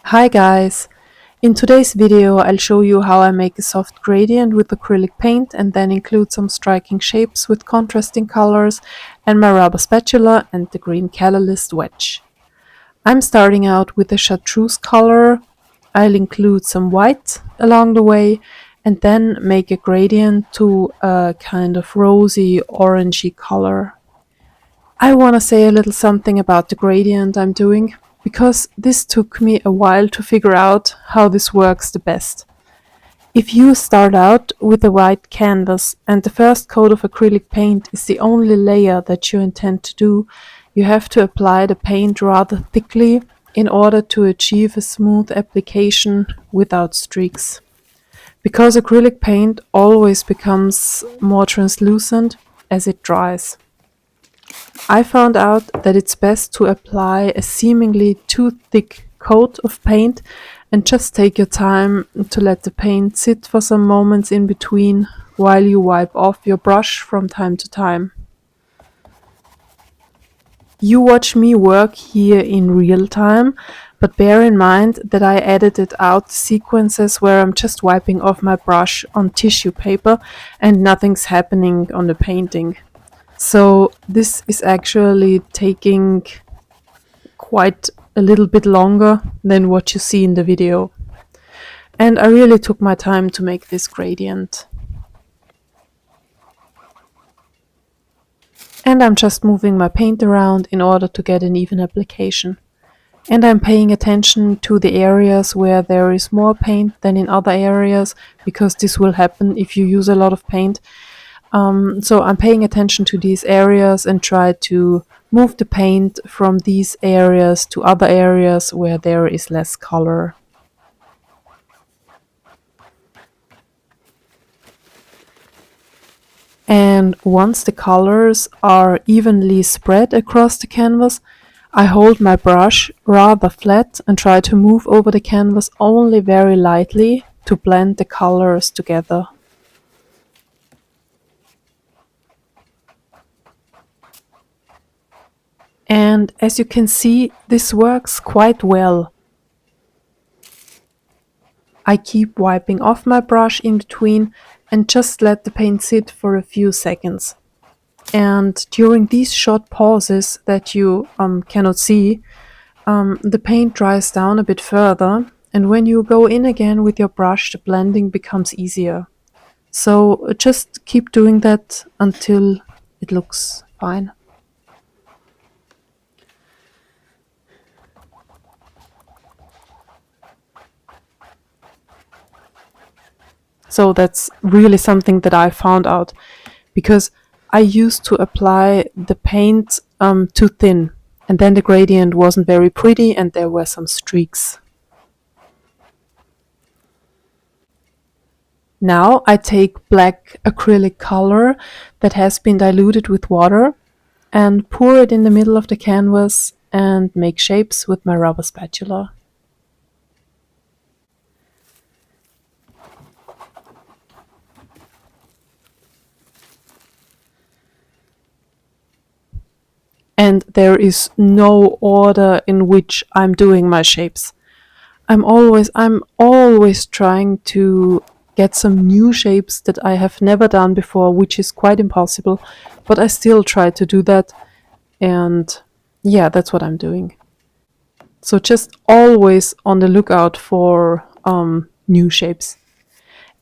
Hi guys! In today's video I'll show you how I make a soft gradient with acrylic paint and then include some striking shapes with contrasting colors and my rubber spatula and the green Catalyst Wedge. I'm starting out with a chartreuse color. I'll include some white along the way and then make a gradient to a kind of rosy orangey color. I want to say a little something about the gradient I'm doing, because this took me a while to figure out how this works the best. If you start out with a white canvas and the first coat of acrylic paint is the only layer that you intend to do, you have to apply the paint rather thickly in order to achieve a smooth application without streaks. Because acrylic paint always becomes more translucent as it dries. I found out that it's best to apply a seemingly too thick coat of paint and just take your time to let the paint sit for some moments in between while you wipe off your brush from time to time. You watch me work here in real time, but bear in mind that I edited out sequences where I'm just wiping off my brush on tissue paper and nothing's happening on the painting. So this is actually taking quite a little bit longer than what you see in the video. And I really took my time to make this gradient. And I'm just moving my paint around in order to get an even application. And I'm paying attention to the areas where there is more paint than in other areas, because this will happen if you use a lot of paint. So I'm paying attention to these areas and try to move the paint from these areas to other areas where there is less color. And once the colors are evenly spread across the canvas, I hold my brush rather flat and try to move over the canvas only very lightly to blend the colors together. And as you can see, this works quite well. I keep wiping off my brush in between and just let the paint sit for a few seconds. And during these short pauses that you cannot see, the paint dries down a bit further, and when you go in again with your brush, the blending becomes easier. So just keep doing that until it looks fine. So that's really something that I found out, because I used to apply the paint too thin, and then the gradient wasn't very pretty and there were some streaks. Now I take black acrylic color that has been diluted with water and pour it in the middle of the canvas and make shapes with my rubber spatula. And there is no order in which I'm doing my shapes. I'm always trying to get some new shapes that I have never done before, which is quite impossible, but I still try to do that, and yeah, that's what I'm doing. So just always on the lookout for new shapes.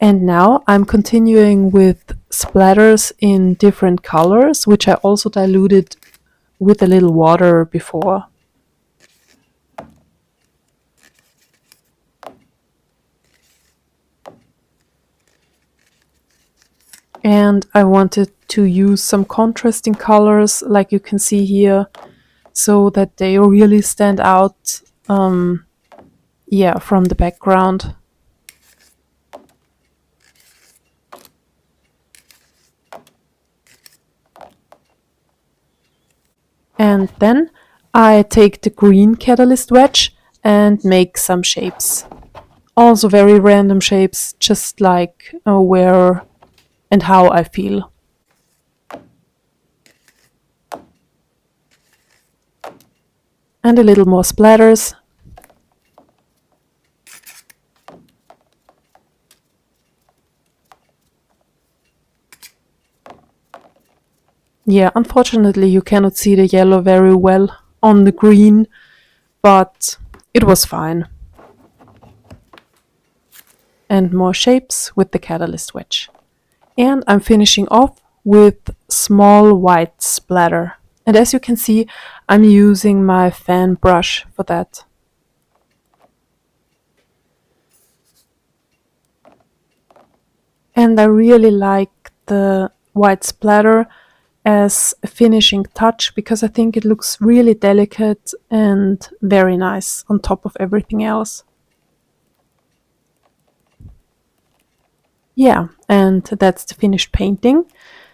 And now I'm continuing with splatters in different colors, which I also diluted with a little water before. And I wanted to use some contrasting colors, like you can see here, so that they really stand out from the background. And then I take the green Catalyst Wedge and make some shapes. Also very random shapes, just like where and how I feel. And a little more splatters. Yeah, unfortunately you cannot see the yellow very well on the green, but it was fine. And more shapes with the Catalyst Wedge. And I'm finishing off with small white splatter. And as you can see, I'm using my fan brush for that. And I really like the white splatter as a finishing touch because I think it looks really delicate and very nice on top of everything else. Yeah, and that's the finished painting.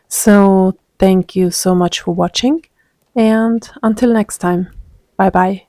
So thank you so much for watching, and until next time, bye bye.